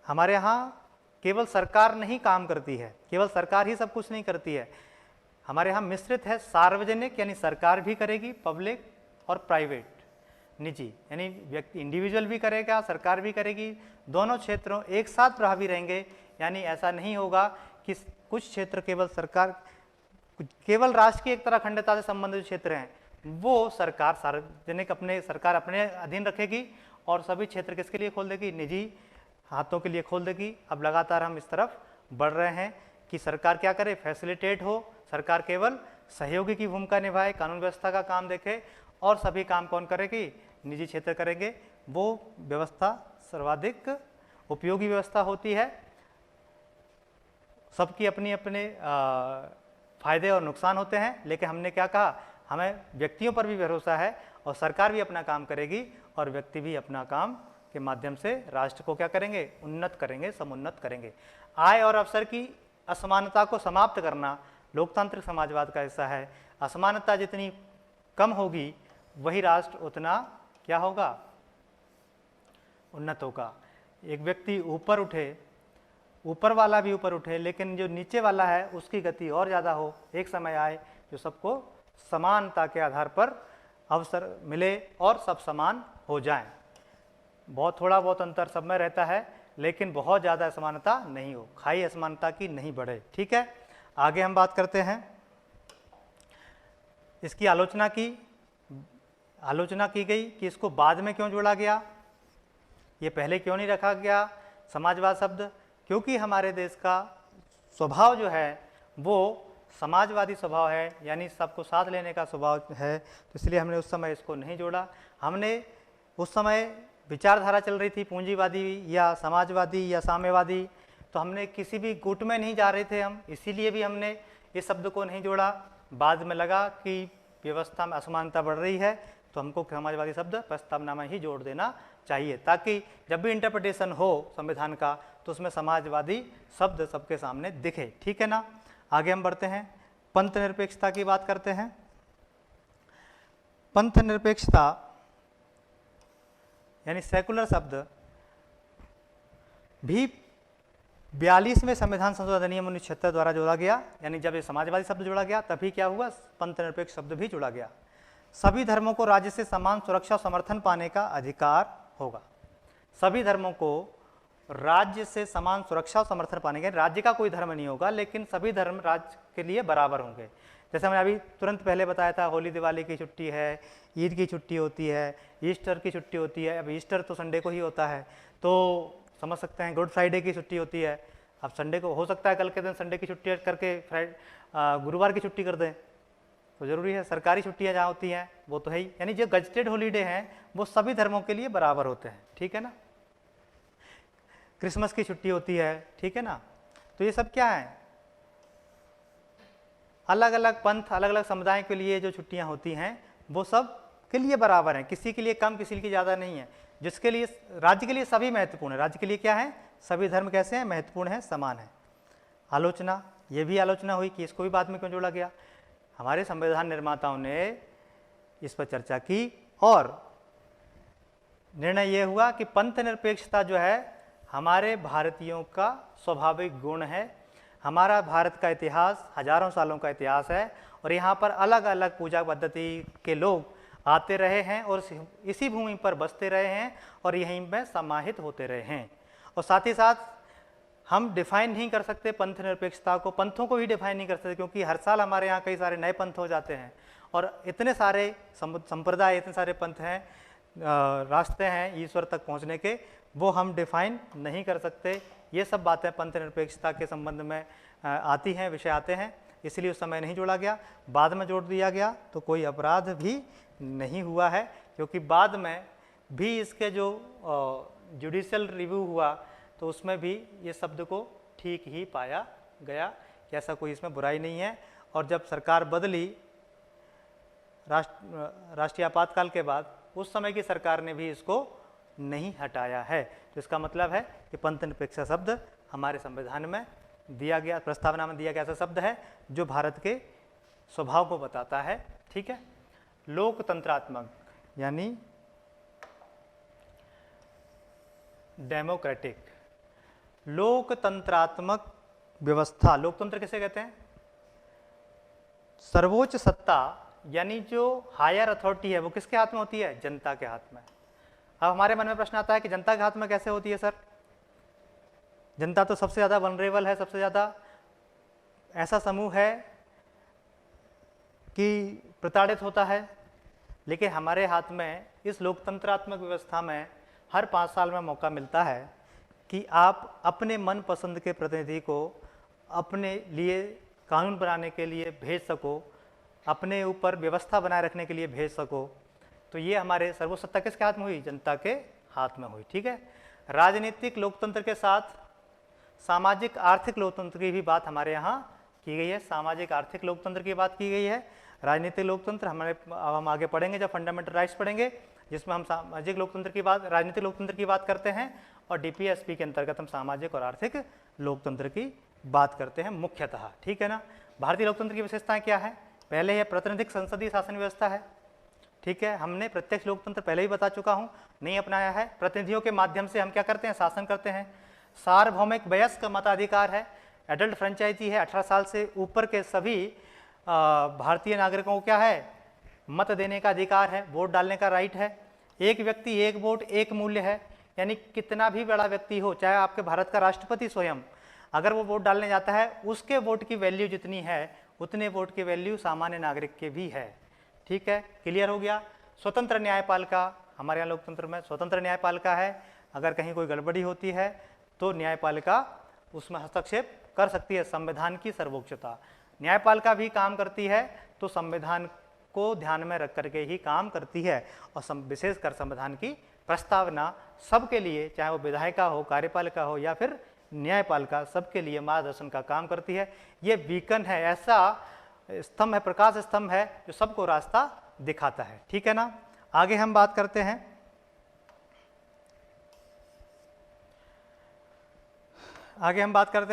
हमारे यहाँ केवल सरकार नहीं काम करती है, केवल सरकार ही सब कुछ नहीं करती है, हमारे यहाँ मिश्रित है। सार्वजनिक यानी सरकार भी करेगी, पब्लिक और प्राइवेट निजी, यानी व्यक्ति इंडिविजुअल भी करेगा, सरकार भी करेगी, दोनों क्षेत्रों एक साथ प्रभावी रहेंगे। यानी ऐसा नहीं होगा कि कुछ क्षेत्र केवल सरकार, केवल राष्ट्र की एक तरह अखंडता से संबंधित क्षेत्र हैं वो सरकार सार्वजनिक सरकार अपने अधीन रखेगी और सभी क्षेत्र किसके लिए खोल देगी, निजी हाथों के लिए खोल देगी। अब लगातार हम इस तरफ बढ़ रहे हैं कि सरकार क्या करे, फैसिलिटेट हो, सरकार केवल सहयोगी की भूमिका निभाए, कानून व्यवस्था का काम देखे, और सभी काम कौन करेगी, निजी क्षेत्र करेंगे। वो व्यवस्था सर्वाधिक उपयोगी व्यवस्था होती है। सबकी अपनी अपने फायदे और नुकसान होते हैं, लेकिन हमने क्या कहा, हमें व्यक्तियों पर भी भरोसा है और सरकार भी अपना काम करेगी और व्यक्ति भी अपना काम के माध्यम से राष्ट्र को क्या करेंगे, उन्नत करेंगे, समुन्नत करेंगे। आय और अवसर की असमानता को समाप्त करना लोकतांत्रिक समाजवाद का हिस्सा है। असमानता जितनी कम होगी वही राष्ट्र उतना क्या होगा, उन्नत होगा। एक व्यक्ति ऊपर उठे, ऊपर वाला भी ऊपर उठे, लेकिन जो नीचे वाला है उसकी गति और ज़्यादा हो। एक समय आए जो सबको समानता के आधार पर अवसर मिले और सब समान हो जाएं। बहुत थोड़ा बहुत अंतर सब में रहता है, लेकिन बहुत ज़्यादा असमानता नहीं हो, खाई असमानता की नहीं बढ़े। ठीक है, आगे हम बात करते हैं। इसकी आलोचना की गई कि इसको बाद में क्यों जोड़ा गया, ये पहले क्यों नहीं रखा गया समाजवाद शब्द। क्योंकि हमारे देश का स्वभाव जो है वो समाजवादी स्वभाव है, यानी सबको साथ लेने का स्वभाव है, तो इसलिए हमने उस समय इसको नहीं जोड़ा। हमने उस समय विचारधारा चल रही थी पूंजीवादी या समाजवादी या साम्यवादी, तो हमने किसी भी गुट में नहीं जा रहे थे हम, इसीलिए भी हमने इस शब्द को नहीं जोड़ा। बाद में लगा कि व्यवस्था में असमानता बढ़ रही है तो हमको समाजवादी शब्द प्रस्तावना में ही जोड़ देना चाहिए, ताकि जब भी इंटरप्रिटेशन हो संविधान का तो उसमें समाजवादी शब्द सबके सामने दिखे। ठीक है ना। आगे हम बढ़ते हैं, पंथ निरपेक्षता की बात करते हैं। पंथ निरपेक्षता यानी सेकुलर शब्द भी 42वें संविधान संशोधन अधिनियम 1976 द्वारा जोड़ा गया, यानी जब ये समाजवादी शब्द जोड़ा गया तभी क्या हुआ, पंथ निरपेक्ष शब्द भी जोड़ा गया। सभी धर्मों को राज्य से समान सुरक्षा और समर्थन पाने का अधिकार होगा। सभी धर्मों को राज्य से समान सुरक्षा और समर्थन पाने के, राज्य का कोई धर्म नहीं होगा लेकिन सभी धर्म राज्य के लिए बराबर होंगे। जैसे मैंने अभी तुरंत पहले बताया था, होली दिवाली की छुट्टी है, ईद की छुट्टी होती है, ईस्टर की छुट्टी होती है। अब ईस्टर तो संडे को ही होता है, तो समझ सकते हैं गुड फ्राइडे की छुट्टी होती है। अब संडे को हो सकता है कल के दिन संडे की छुट्टी करके गुरुवार की छुट्टी कर दें, तो ज़रूरी है। सरकारी छुट्टियां जहाँ होती हैं वो तो है ही, यानी जो गजटेड हॉलीडे हैं वो सभी धर्मों के लिए बराबर होते हैं। ठीक है ना। क्रिसमस की छुट्टी होती है, ठीक है ना। तो ये सब क्या है, अलग अलग पंथ अलग अलग समुदाय के लिए जो छुट्टियां होती हैं वो सब के लिए बराबर हैं, किसी के लिए कम किसी के लिए ज़्यादा नहीं है। जिसके लिए राज्य के लिए सभी महत्वपूर्ण है, राज्य के लिए क्या है, सभी धर्म कैसे हैं, महत्वपूर्ण हैं, समान है। आलोचना, ये भी आलोचना हुई कि इसको भी बाद में क्यों जोड़ा गया। हमारे संविधान निर्माताओं ने इस पर चर्चा की और निर्णय ये हुआ कि पंथ निरपेक्षता जो है हमारे भारतीयों का स्वाभाविक गुण है। हमारा भारत का इतिहास हजारों सालों का इतिहास है और यहाँ पर अलग अलग पूजा पद्धति के लोग आते रहे हैं और इसी भूमि पर बसते रहे हैं और यहीं पर समाहित होते रहे हैं। और साथ ही साथ हम डिफाइन नहीं कर सकते पंथ निरपेक्षता को, पंथों को ही डिफाइन नहीं कर सकते, क्योंकि हर साल हमारे यहाँ कई सारे नए पंथ हो जाते हैं और इतने सारे संप्रदाय, इतने सारे पंथ हैं, रास्ते हैं ईश्वर तक पहुँचने के, वो हम डिफाइन नहीं कर सकते। ये सब बातें पंथ निरपेक्षता के संबंध में आती हैं, विषय आते हैं, इसलिए उस समय नहीं जोड़ा गया। बाद में जोड़ दिया गया तो कोई अपराध भी नहीं हुआ है, क्योंकि बाद में भी इसके जो जुडिशियल रिव्यू हुआ तो उसमें भी ये शब्द को ठीक ही पाया गया कि ऐसा कोई इसमें बुराई नहीं है। और जब सरकार बदली राष्ट्रीय आपातकाल के बाद, उस समय की सरकार ने भी इसको नहीं हटाया है। तो इसका मतलब है कि पंथ निरपेक्षता शब्द हमारे संविधान में दिया गया, प्रस्तावना में दिया गया ऐसा शब्द है जो भारत के स्वभाव को बताता है। ठीक है। लोकतंत्रात्मक यानी डेमोक्रेटिक, लोकतंत्रात्मक व्यवस्था, लोकतंत्र किसे कहते हैं, सर्वोच्च सत्ता यानी जो हायर अथॉरिटी है वो किसके हाथ में होती है, जनता के हाथ में। अब हमारे मन में प्रश्न आता है कि जनता के हाथ में कैसे होती है सर, जनता तो सबसे ज़्यादा वनरेबल है, सबसे ज़्यादा ऐसा समूह है कि प्रताड़ित होता है। लेकिन हमारे हाथ में इस लोकतंत्रात्मक व्यवस्था में हर 5 साल में मौका मिलता है कि आप अपने मन पसंद के प्रतिनिधि को अपने लिए कानून बनाने के लिए भेज सको, अपने ऊपर व्यवस्था बनाए रखने के लिए भेज सको। तो ये हमारे सर्वोच्च सत्ता किसके हाथ में हुई, जनता के हाथ में हुई। ठीक है। राजनीतिक लोकतंत्र के साथ सामाजिक आर्थिक लोकतंत्र की भी बात हमारे यहाँ की गई है, सामाजिक आर्थिक लोकतंत्र की बात की गई है। राजनीतिक लोकतंत्र हम आगे पढ़ेंगे जब फंडामेंटल राइट्स पढ़ेंगे, जिसमें हम सामाजिक लोकतंत्र की बात, राजनीतिक लोकतंत्र की बात करते हैं, और डीपीएसपी के अंतर्गत हम सामाजिक और आर्थिक लोकतंत्र की बात करते हैं मुख्यतः। ठीक है ना। भारतीय लोकतंत्र की विशेषताएं क्या है, पहले यह प्रातिनिधिक संसदीय शासन व्यवस्था है। ठीक है। हमने प्रत्यक्ष लोकतंत्र पहले ही बता चुका हूँ, नहीं अपनाया है। प्रतिनिधियों के माध्यम से हम क्या करते हैं, शासन करते हैं। सार्वभौमिक वयस्क मताधिकार है, एडल्ट फ्रेंचाइजी है, 18 साल से ऊपर के सभी भारतीय नागरिकों को क्या है, मत देने का अधिकार है, वोट डालने का राइट है। एक व्यक्ति एक वोट एक मूल्य है, यानी कितना भी बड़ा व्यक्ति हो, चाहे आपके भारत का राष्ट्रपति स्वयं, अगर वो वोट डालने जाता है उसके वोट की वैल्यू जितनी है उतने वोट की वैल्यू सामान्य नागरिक के भी है। ठीक है। क्लियर हो गया। स्वतंत्र न्यायपालिका, हमारे यहाँ लोकतंत्र में स्वतंत्र न्यायपालिका है, अगर कहीं कोई गड़बड़ी होती है तो न्यायपालिका उसमें हस्तक्षेप कर सकती है। संविधान की सर्वोच्चता, न्यायपालिका भी काम करती है तो संविधान को ध्यान में रख करके ही काम करती है, और विशेषकर संविधान की प्रस्तावना सबके लिए, चाहे वो विधायिका हो, कार्यपालिका हो या फिर न्यायपालिका, सबके लिए मार्गदर्शन का काम करती है। ये बीकन है, ऐसा स्तंभ है, प्रकाश स्तंभ है जो सबको रास्ता दिखाता है। ठीक है ना। आगे हम बात करते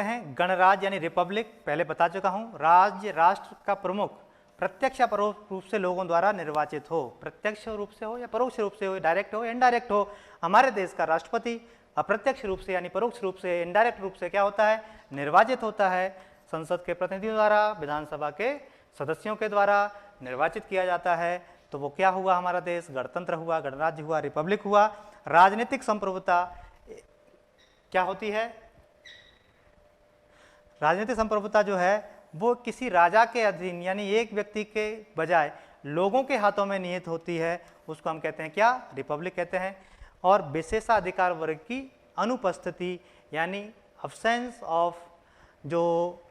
हैं गणराज्य यानी रिपब्लिक। पहले बता चुका हूं, राज्य राष्ट्र का प्रमुख प्रत्यक्ष या परोक्ष रूप से लोगों द्वारा निर्वाचित हो, प्रत्यक्ष रूप से हो या परोक्ष रूप से हो, डायरेक्ट हो या इनडायरेक्ट हो। हमारे देश का राष्ट्रपति अप्रत्यक्ष रूप से यानी परोक्ष रूप से, इनडायरेक्ट रूप से क्या होता है, निर्वाचित होता है। संसद के प्रतिनिधियों द्वारा, विधानसभा के सदस्यों के द्वारा निर्वाचित किया जाता है। तो वो क्या हुआ, हमारा देश गणतंत्र हुआ, गणराज्य हुआ, रिपब्लिक हुआ। राजनीतिक संप्रभुता क्या होती है, राजनीतिक संप्रभुता जो है वो किसी राजा के अधीन यानी एक व्यक्ति के बजाय लोगों के हाथों में निहित होती है, उसको हम कहते हैं क्या, रिपब्लिक कहते हैं। और विशेषाधिकार वर्ग की अनुपस्थिति यानी अब्सेंस ऑफ जो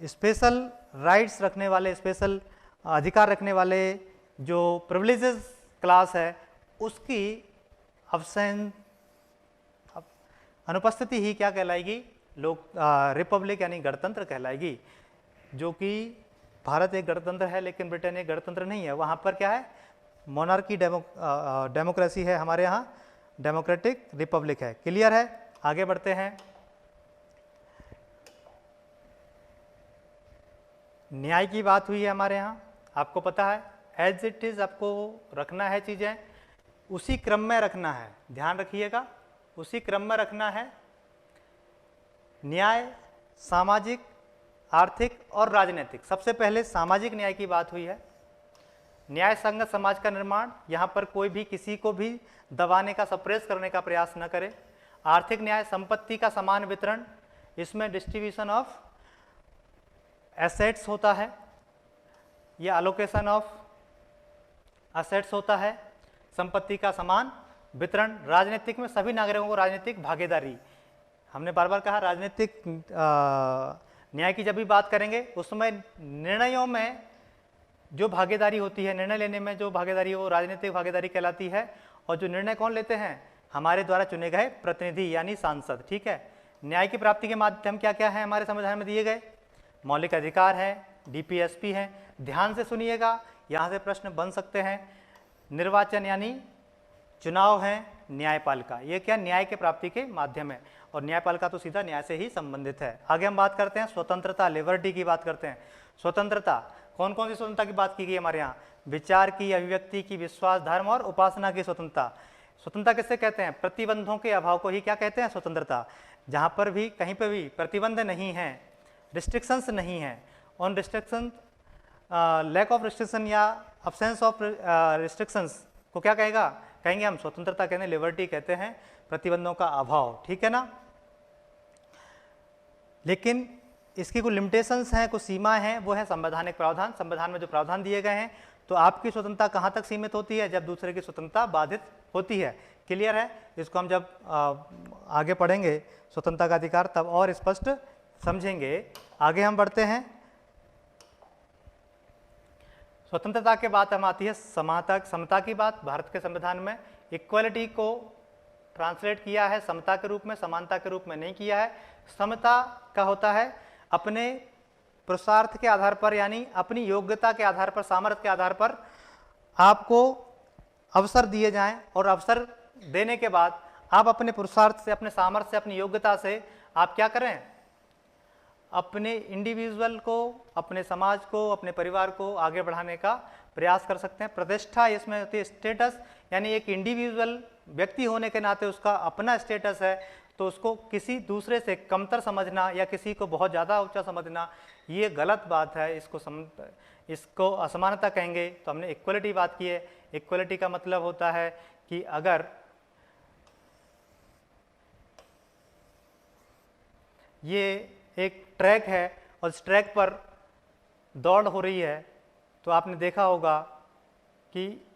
स्पेशल राइट्स रखने वाले, स्पेशल अधिकार रखने वाले जो प्रिविलेजेस क्लास है, उसकी अब्सेंस अनुपस्थिति ही क्या कहलाएगी, रिपब्लिक यानी गणतंत्र कहलाएगी। जो कि भारत एक गणतंत्र है लेकिन ब्रिटेन एक गणतंत्र नहीं है। वहाँ पर क्या है, मोनार्की डेमोक्रेसी है, हमारे यहाँ डेमोक्रेटिक रिपब्लिक है। क्लियर है, आगे बढ़ते हैं। न्याय की बात हुई है हमारे यहाँ, आपको पता है एज इट इज आपको रखना है, चीज़ें उसी क्रम में रखना है, ध्यान रखिएगा, उसी क्रम में रखना है। न्याय सामाजिक, आर्थिक और राजनीतिक। सबसे पहले सामाजिक न्याय की बात हुई है। न्याय संगत समाज का निर्माण, यहाँ पर कोई भी किसी को भी दबाने का, सप्रेस करने का प्रयास न करे। आर्थिक न्याय संपत्ति का समान वितरण, इसमें डिस्ट्रीब्यूशन ऑफ एसेट्स होता है या अलोकेशन ऑफ एसेट्स होता है, संपत्ति का समान वितरण। राजनीतिक में सभी नागरिकों को राजनीतिक भागीदारी, हमने बार बार कहा राजनीतिक न्याय की जब भी बात करेंगे उसमें निर्णयों में जो भागीदारी होती है, निर्णय लेने में जो भागीदारी है वो राजनीतिक भागीदारी कहलाती है। और जो निर्णय कौन लेते हैं, हमारे द्वारा चुने गए प्रतिनिधि यानी सांसद। ठीक है, न्याय की प्राप्ति के माध्यम क्या क्या है हमारे संविधान में दिए गए, मौलिक अधिकार है, डीपीएसपी है। ध्यान से सुनिएगा, यहाँ से प्रश्न बन सकते हैं। निर्वाचन यानी चुनाव है, न्यायपालिका, ये क्या, न्याय के प्राप्ति के माध्यम है। और न्यायपालिका तो सीधा न्याय से ही संबंधित है। आगे हम बात करते हैं स्वतंत्रता, लिबर्टी की बात करते हैं। स्वतंत्रता, कौन कौन सी स्वतंत्रता की बात की गई हमारे यहाँ, विचार की, अभिव्यक्ति की, विश्वास, धर्म और उपासना की स्वतंत्रता। स्वतंत्रता किससे कहते हैं, प्रतिबंधों के अभाव को ही क्या कहते हैं, स्वतंत्रता। जहाँ पर भी कहीं पर भी प्रतिबंध नहीं है, रिस्ट्रिक्शंस नहीं है, on restriction, lack of restriction या अब्सेंस ऑफ रिस्ट्रिक्शंस को क्या कहेगा, कहेंगे हम स्वतंत्रता, कहते हैं लिबर्टी कहते हैं, प्रतिबंधों का अभाव। ठीक है ना, लेकिन इसकी कुछ लिमिटेशंस हैं, कुछ सीमाएं हैं, वो है संवैधानिक प्रावधान। संविधान में जो प्रावधान दिए गए हैं, तो आपकी स्वतंत्रता कहाँ तक सीमित होती है, जब दूसरे की स्वतंत्रता बाधित होती है। क्लियर है, इसको हम जब आगे पढ़ेंगे स्वतंत्रता का अधिकार तब और स्पष्ट समझेंगे। आगे हम बढ़ते हैं। स्वतंत्रता के बाद हम आती है समता की बात। भारत के संविधान में इक्वलिटी को ट्रांसलेट किया है समता के रूप में, समानता के रूप में नहीं किया है। समता का होता है अपने पुरुषार्थ के आधार पर यानी अपनी योग्यता के आधार पर, सामर्थ्य के आधार पर आपको अवसर दिए जाएं और अवसर देने के बाद आप अपने पुरुषार्थ से, अपने सामर्थ्य से, अपनी योग्यता से आप क्या करें, अपने इंडिविजुअल को, अपने समाज को, अपने परिवार को आगे बढ़ाने का प्रयास कर सकते हैं। प्रतिष्ठा इसमें होती है स्टेटस, यानी एक इंडिविजुअल व्यक्ति होने के नाते उसका अपना स्टेटस है, तो उसको किसी दूसरे से कमतर समझना या किसी को बहुत ज़्यादा ऊंचा समझना ये गलत बात है, इसको असमानता कहेंगे। तो हमने इक्वलिटी बात की है। इक्वलिटी का मतलब होता है कि अगर ये एक ट्रैक है और इस ट्रैक पर दौड़ हो रही है, तो आपने देखा होगा कि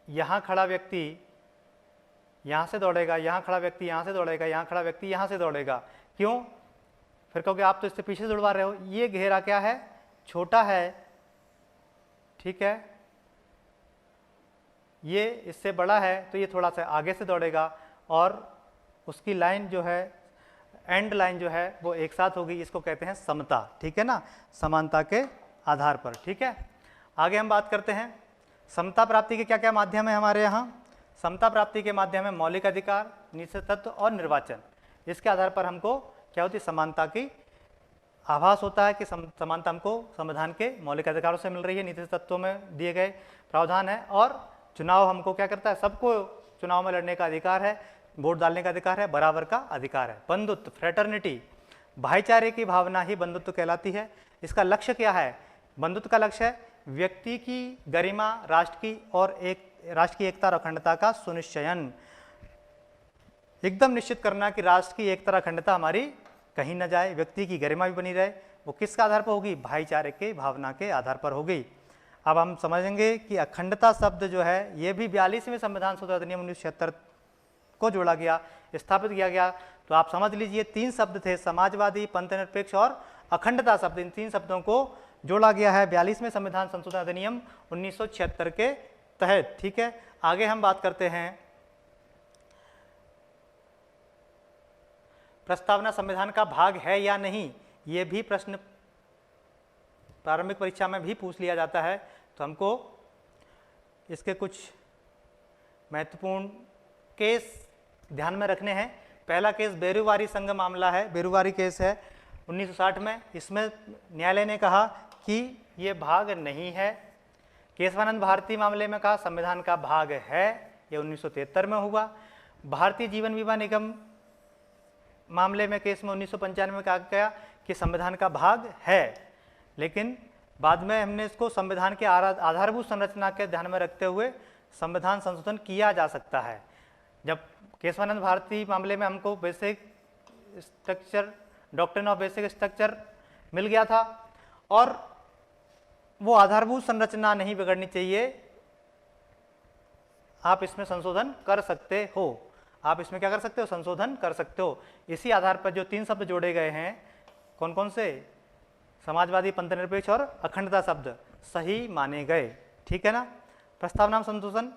यहाँ खड़ा व्यक्ति यहाँ से दौड़ेगा, यहाँ खड़ा व्यक्ति यहाँ से दौड़ेगा, यहाँ खड़ा व्यक्ति यहाँ से दौड़ेगा। क्यों? फिर कहोगे आप तो इससे पीछे दौड़वा रहे हो। ये घेरा क्या है, छोटा है, ठीक है, ये इससे बड़ा है, तो ये थोड़ा सा आगे से दौड़ेगा और उसकी लाइन जो है, एंड लाइन जो है वो एक साथ होगी। इसको कहते हैं समता। ठीक है ना, समानता के आधार पर। ठीक है, आगे हम बात करते हैं समता प्राप्ति के क्या क्या माध्यम है हमारे यहाँ? समता प्राप्ति के माध्यम है मौलिक अधिकार, निश्चित तत्व और निर्वाचन। इसके आधार पर हमको क्या होती है? समानता की आभास होता है कि समानता हमको संविधान के मौलिक अधिकारों से मिल रही है, नीति तत्वों में दिए गए प्रावधान है, और चुनाव हमको क्या करता है? सबको चुनाव में लड़ने का अधिकार है, वोट डालने का अधिकार है, बराबर का अधिकार है। बंधुत्व, फ्रेटर्निटी, भाईचारे की भावना ही बंधुत्व कहलाती है। इसका लक्ष्य क्या है? बंधुत्व का लक्ष्य है व्यक्ति की गरिमा, राष्ट्र की एकता और अखंडता का सुनिश्चयन, एकदम निश्चित करना कि राष्ट्र की एकता और अखंडता हमारी कहीं न जाए, व्यक्ति की गरिमा भी बनी रहे। वो किसके आधार पर होगी? भाईचारे के भावना के आधार पर होगी। अब हम समझेंगे कि अखंडता शब्द जो है ये भी 42वें संविधान संशोधन अधिनियम 1976 को जोड़ा गया, स्थापित किया गया। तो आप समझ लीजिए 3 शब्द थे, समाजवादी, पंथनिरपेक्ष और अखंडता शब्द। इन 3 शब्दों को जोड़ा गया है 42वें संविधान संशोधन अधिनियम 1976 के तहत। ठीक है, आगे हम बात करते हैं प्रस्तावना संविधान का भाग है या नहीं। ये भी प्रश्न प्रारंभिक परीक्षा में भी पूछ लिया जाता है, तो हमको इसके कुछ महत्वपूर्ण केस ध्यान में रखने हैं। पहला केस बेरुवारी संघ मामला है, बेरुवारी केस है 1960 में। इसमें न्यायालय ने कहा कि ये भाग नहीं है। केशवानंद भारती मामले में कहा संविधान का भाग है, ये 1973 में हुआ। भारतीय जीवन बीमा निगम मामले में केस में 1995 में कहा गया कि संविधान का भाग है, लेकिन बाद में हमने इसको संविधान के आधारभूत संरचना के ध्यान में रखते हुए संविधान संशोधन किया जा सकता है। जब केशवानंद भारती मामले में हमको basic structure, doctrine of basic structure मिल गया था और वो आधारभूत संरचना नहीं बिगड़नी चाहिए, आप इसमें संशोधन कर सकते हो। आप इसमें क्या कर सकते हो? संशोधन कर सकते हो। इसी आधार पर जो 3 शब्द जोड़े गए हैं, कौन कौन से? समाजवादी, पंथनिरपेक्ष और अखंडता शब्द सही माने गए। ठीक है ना। प्रस्तावना संशोधन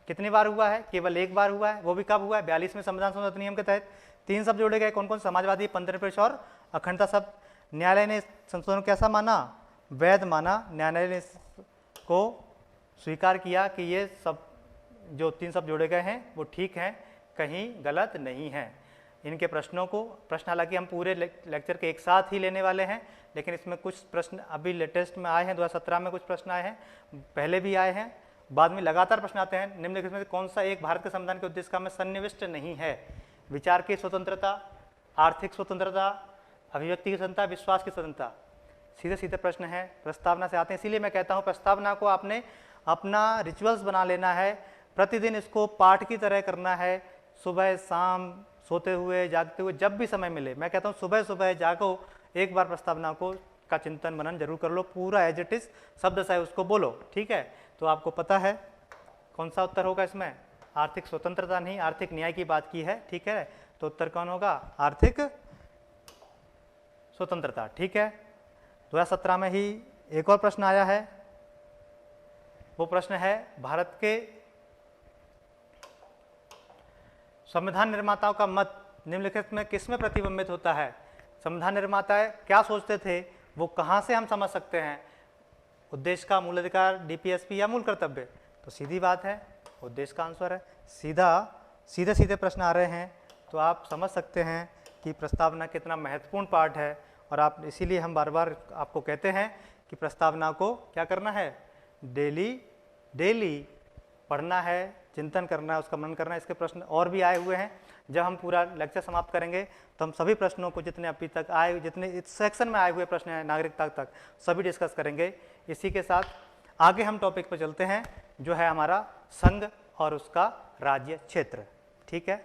कितनी बार हुआ है? केवल 1 बार हुआ है। वो भी कब हुआ है? 42वें संविधान संशोधन अधिनियम के तहत। 3 शब्द जोड़े गए, कौन कौन? समाजवादी, पंथनिरपेक्ष और अखंडता शब्द। न्यायालय ने संशोधन कैसा माना? वैध माना। न्यायालय ने को स्वीकार किया कि ये सब जो 3 शब्द जोड़े गए हैं वो ठीक हैं, कहीं गलत नहीं है। इनके प्रश्नों को, प्रश्न हालांकि हम पूरे लेक्चर के एक साथ ही लेने वाले हैं, लेकिन इसमें कुछ प्रश्न अभी लेटेस्ट में आए हैं, 2017 में कुछ प्रश्न आए हैं, पहले भी आए हैं, बाद में लगातार प्रश्न आते हैं। निम्नलिखित में से कौन सा एक भारत के संविधान के उद्देश्य में सन्निविष्ट नहीं है? विचार की स्वतंत्रता, आर्थिक स्वतंत्रता, अभिव्यक्ति की स्वतंत्रता, विश्वास की स्वतंत्रता। सीधे सीधे प्रश्न है, प्रस्तावना से आते हैं। इसीलिए मैं कहता हूँ प्रस्तावना को आपने अपना रिचुअल्स बना लेना है, प्रतिदिन इसको पाठ की तरह करना है, सुबह शाम, सोते हुए, जागते हुए, जब भी समय मिले। मैं कहता हूँ सुबह सुबह जागो, एक बार प्रस्तावना को का चिंतन मनन जरूर कर लो, पूरा एज इट इज शब्द से उसको बोलो। ठीक है, तो आपको पता है कौन सा उत्तर होगा इसमें? आर्थिक स्वतंत्रता नहीं, आर्थिक न्याय की बात की है। ठीक है, तो उत्तर कौन होगा? आर्थिक स्वतंत्रता। ठीक है, 2017 में ही एक और प्रश्न आया है, वो प्रश्न है भारत के संविधान निर्माताओं का मत निम्नलिखित में किसमें प्रतिबिंबित होता है? संविधान निर्माता क्या सोचते थे, वो कहाँ से हम समझ सकते हैं? उद्देश्य का, मूल अधिकार, डीपीएसपी या मूल कर्तव्य? तो सीधी बात है, उद्देश्य का आंसर है। सीधे सीधे प्रश्न आ रहे हैं, तो आप समझ सकते हैं कि प्रस्तावना कितना महत्वपूर्ण पार्ट है। और आप, इसीलिए हम बार बार आपको कहते हैं कि प्रस्तावना को क्या करना है? डेली पढ़ना है, चिंतन करना है, उसका मनन करना है। इसके प्रश्न और भी आए हुए हैं, जब हम पूरा लेक्चर समाप्त करेंगे तो हम सभी प्रश्नों को, जितने अभी तक आए, जितने इस सेक्शन में आए हुए प्रश्न हैं नागरिकता तक, सभी डिस्कस करेंगे। इसी के साथ आगे हम टॉपिक पर चलते हैं, जो है हमारा संघ और उसका राज्य क्षेत्र। ठीक है।